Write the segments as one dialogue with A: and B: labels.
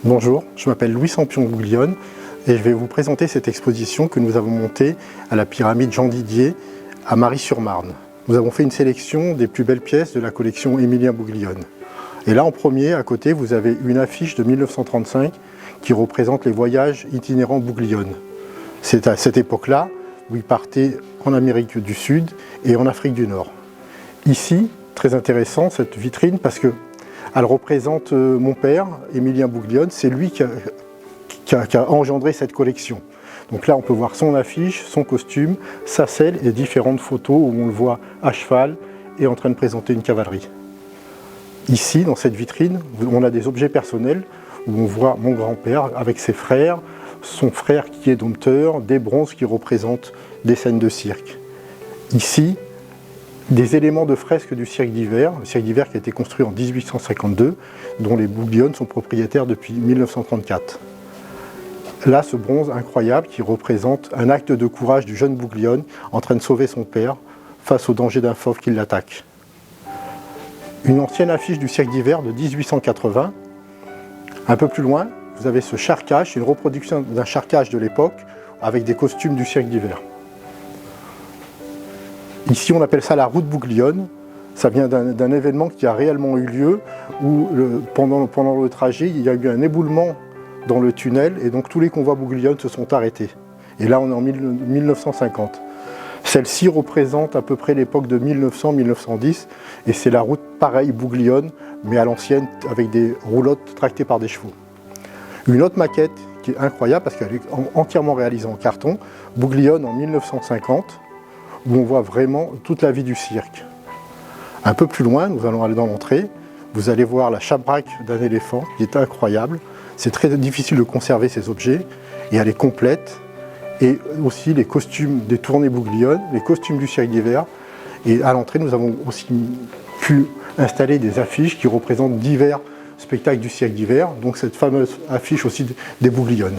A: Bonjour, je m'appelle Louis Sampion-Bouglione et je vais vous présenter cette exposition que nous avons montée à la pyramide Jean Didier à Mary-sur-Marne. Nous avons fait une sélection des plus belles pièces de la collection Émilien Bouglione. Et là en premier, à côté, vous avez une affiche de 1935 qui représente les voyages itinérants Bouglione. C'est à cette époque-là où il partait en Amérique du Sud et en Afrique du Nord. Ici, très intéressant cette vitrine parce que elle représente mon père, Émilien Bouglione, c'est lui qui a engendré cette collection. Donc là on peut voir son affiche, son costume, sa selle et différentes photos où on le voit à cheval et en train de présenter une cavalerie. Ici, dans cette vitrine, on a des objets personnels où on voit mon grand-père avec ses frères, son frère qui est dompteur, des bronzes qui représentent des scènes de cirque. Ici, des éléments de fresques du cirque d'hiver, le cirque d'hiver qui a été construit en 1852, dont les Bouglione sont propriétaires depuis 1934. Là, ce bronze incroyable qui représente un acte de courage du jeune Bouglione en train de sauver son père face au danger d'un fauve qui l'attaque. Une ancienne affiche du cirque d'hiver de 1880. Un peu plus loin, vous avez ce charcage, une reproduction d'un charcage de l'époque avec des costumes du cirque d'hiver. Ici, on appelle ça la route Bouglione. Ça vient d'un événement qui a réellement eu lieu où, pendant le trajet, il y a eu un éboulement dans le tunnel et donc tous les convois Bouglione se sont arrêtés. Et là, on est en 1950. Celle-ci représente à peu près l'époque de 1900-1910 et c'est la route pareille Bouglione, mais à l'ancienne avec des roulottes tractées par des chevaux. Une autre maquette qui est incroyable parce qu'elle est entièrement réalisée en carton, Bouglione en 1950, où on voit vraiment toute la vie du cirque. Un peu plus loin, nous allons aller dans l'entrée, vous allez voir la chabraque d'un éléphant qui est incroyable. C'est très difficile de conserver ces objets et elle est complète. Et aussi les costumes des tournées Bouglione, les costumes du cirque d'hiver. Et à l'entrée, nous avons aussi pu installer des affiches qui représentent divers spectacles du cirque d'hiver, donc cette fameuse affiche aussi des Bouglione.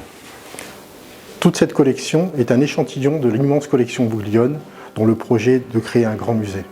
A: Toute cette collection est un échantillon de l'immense collection Bouglione, dont le projet est de créer un grand musée.